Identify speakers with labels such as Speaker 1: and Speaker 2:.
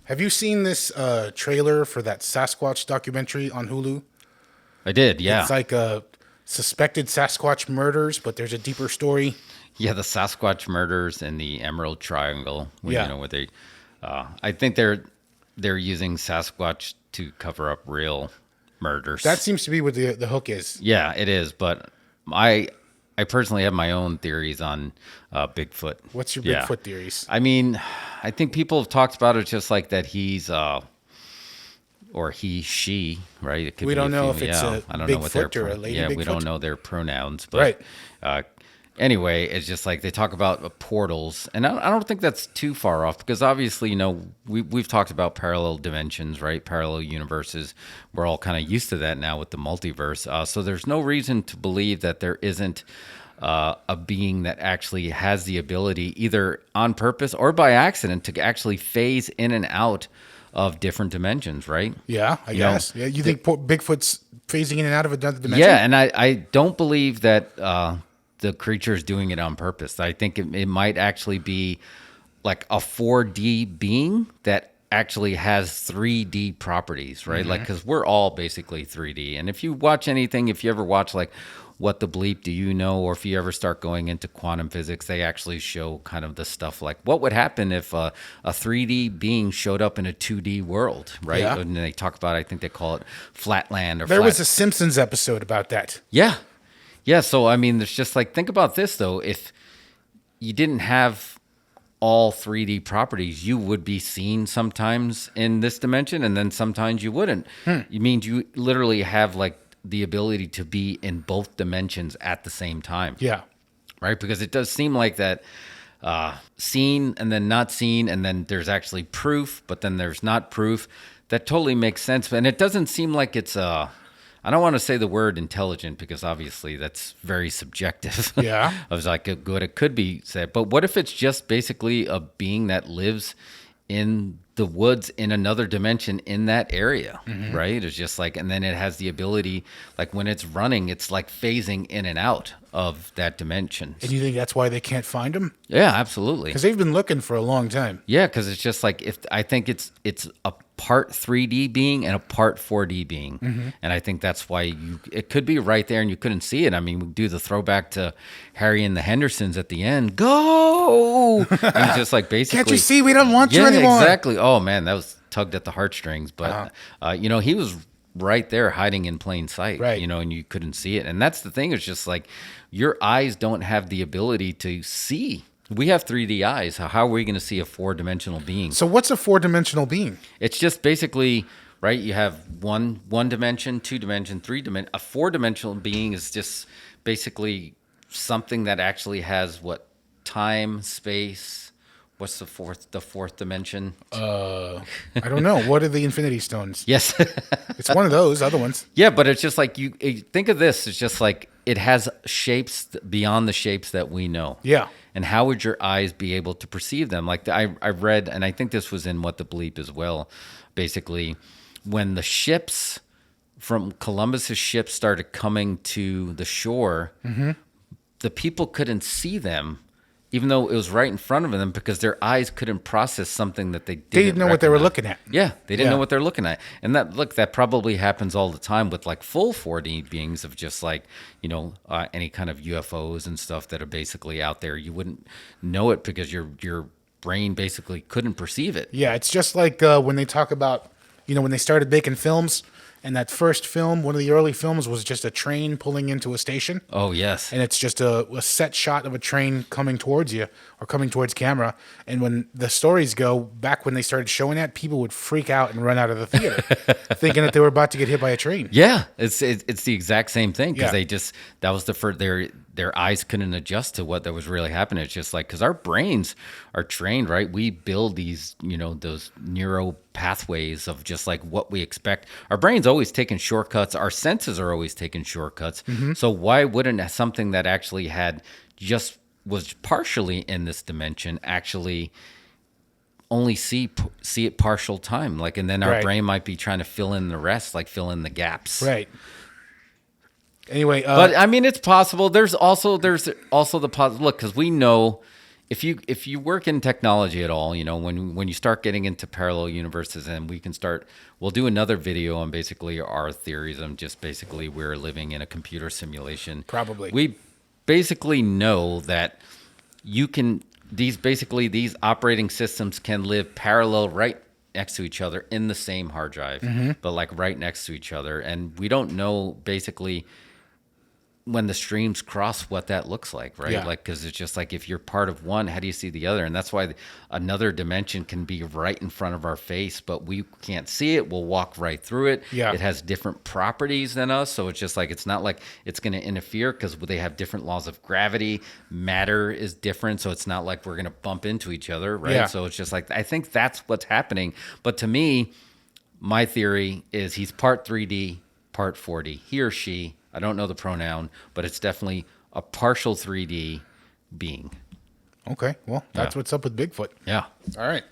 Speaker 1: Have you seen this trailer for that Sasquatch documentary on Hulu?
Speaker 2: I did, yeah.
Speaker 1: It's like suspected Sasquatch murders, but there's a deeper story.
Speaker 2: Yeah, the Sasquatch murders in the Emerald Triangle.
Speaker 1: Yeah.
Speaker 2: You know, where they, I think they're using Sasquatch to cover up real murders.
Speaker 1: That seems to be what the hook is.
Speaker 2: Yeah, it is. But I personally have my own theories on Bigfoot.
Speaker 1: What's your Bigfoot theories?
Speaker 2: I mean, I think people have talked about it just like that he's, or he, she, right? It could
Speaker 1: We
Speaker 2: be
Speaker 1: don't know
Speaker 2: female.
Speaker 1: if it's a
Speaker 2: I don't know what their
Speaker 1: Bigfoot or a lady
Speaker 2: Yeah, we
Speaker 1: Bigfoot.
Speaker 2: don't know their pronouns. But,
Speaker 1: Right.
Speaker 2: Anyway, it's just like they talk about portals, and I don't think that's too far off because obviously, you know, we've talked about parallel dimensions, right? Parallel universes. We're all kind of used to that now with the multiverse. So there's no reason to believe that there isn't a being that actually has the ability, either on purpose or by accident, to actually phase in and out of different dimensions, right?
Speaker 1: Yeah, I
Speaker 2: You know,
Speaker 1: guess. Yeah, you think Bigfoot's phasing in and out of another dimension?
Speaker 2: Yeah, and I don't believe that the creature is doing it on purpose. I think it might actually be like a 4D being that actually has 3D properties, right? Like, because we're all basically 3D. And if you watch anything, if you ever watch like What the Bleep Do You Know, or if you ever start going into quantum physics, they actually show kind of the stuff like what would happen if a 3D being showed up in a 2D world, right?
Speaker 1: Yeah.
Speaker 2: And they talk about, I think they call it flatland or
Speaker 1: There
Speaker 2: flat.
Speaker 1: was a Simpsons episode about that.
Speaker 2: Yeah. Yeah. So, I mean, there's just like, think about this, though. If you didn't have all 3D properties, you would be seen sometimes in this dimension, and then sometimes you wouldn't. You mean you literally have like the ability to be in both dimensions at the same time.
Speaker 1: Yeah.
Speaker 2: Right? Because it does seem like that seen and then not seen, and then there's actually proof, but then there's not proof. That totally makes sense. And it doesn't seem like it's I don't want to say the word intelligent because obviously that's very subjective.
Speaker 1: Yeah.
Speaker 2: I was like, good, it could be said. But what if it's just basically a being that lives in the woods in another dimension in that area, right? It's just like, and then it has the ability, like when it's running, it's like phasing in and out of that dimension.
Speaker 1: And you think that's why they can't find him?
Speaker 2: Yeah, absolutely.
Speaker 1: Because they've been looking for a long time.
Speaker 2: Yeah, because it's just like I think it's a part 3D being and a part 4D being, and I think that's why it could be right there and you couldn't see it. I mean, we do the throwback to Harry and the Hendersons at the end. Go! And it's just like basically,
Speaker 1: Can't you see we don't want you
Speaker 2: yeah,
Speaker 1: anymore?
Speaker 2: exactly. Oh man, that was tugged at the heartstrings, but you know, he was right there hiding in plain sight,
Speaker 1: Right.
Speaker 2: you know, and you couldn't see it. And that's the thing, it's just like your eyes don't have the ability to see. We have 3D eyes. How are we going to see a 4-dimensional being?
Speaker 1: So what's a 4-dimensional being?
Speaker 2: It's just basically, right, you have one dimension, 2 dimension, 3 dimension. A 4-dimensional being is just basically something that actually has what? Time, space. What's the fourth dimension?
Speaker 1: I don't know. What are the Infinity Stones?
Speaker 2: Yes.
Speaker 1: It's one of those other ones.
Speaker 2: Yeah, but it's just like think of this. It's just like it has shapes beyond the shapes that we know.
Speaker 1: Yeah.
Speaker 2: And how would your eyes be able to perceive them? Like I read, and I think this was in What the Bleep as well. Basically, when the ships from Columbus's ships started coming to the shore, the people couldn't see them, even though it was right in front of them, because their eyes couldn't process something that they
Speaker 1: Didn't know what they were looking at.
Speaker 2: Yeah, they didn't
Speaker 1: Yeah.
Speaker 2: know what they're looking at. And that probably happens all the time with like full 4D beings of just like, you know, any kind of UFOs and stuff that are basically out there. You wouldn't know it because your brain basically couldn't perceive it.
Speaker 1: Yeah, it's just like when they talk about, you know, when they started making films, and that first film, one of the early films, was just a train pulling into a station.
Speaker 2: Oh, yes.
Speaker 1: And it's just a set shot of a train coming towards you or coming towards camera. And when the stories go, back when they started showing that, people would freak out and run out of the theater thinking that they were about to get hit by a train.
Speaker 2: Yeah, it's the exact same thing because
Speaker 1: Yeah.
Speaker 2: that was the first, their eyes couldn't adjust to what that was really happening. It's just like, because our brains are trained, right? We build these, you know, those neuro pathways of just like what we expect. Our brain's always taking shortcuts. Our senses are always taking shortcuts. So why wouldn't something that actually was partially in this dimension actually only see it partial time? Like, and then our
Speaker 1: Right.
Speaker 2: brain might be trying to fill in the rest, like fill in the gaps.
Speaker 1: Right. Anyway,
Speaker 2: But I mean, it's possible. There's also the look, because we know if you work in technology at all, when you start getting into parallel universes, and we'll do another video on basically our theories on just basically we're living in a computer simulation.
Speaker 1: Probably.
Speaker 2: We basically know that these operating systems can live parallel right next to each other in the same hard drive, but like right next to each other. And we don't know basically when the streams cross what that looks like, right?
Speaker 1: Yeah.
Speaker 2: Like, because it's just like if you're part of one, how do you see the other? And that's why another dimension can be right in front of our face, but we can't see it. We'll walk right through it.
Speaker 1: Yeah.
Speaker 2: It has different properties than us, so it's just like it's not like it's going to interfere because they have different laws of gravity. Matter is different, so it's not like we're going to bump into each other, right?
Speaker 1: Yeah.
Speaker 2: So it's just like I think that's what's happening. But to me, my theory is he's part 3D, part 4D. He or she. I don't know the pronoun, but it's definitely a partial 3D being.
Speaker 1: Okay, well, that's what's up with Bigfoot.
Speaker 2: Yeah.
Speaker 1: All right.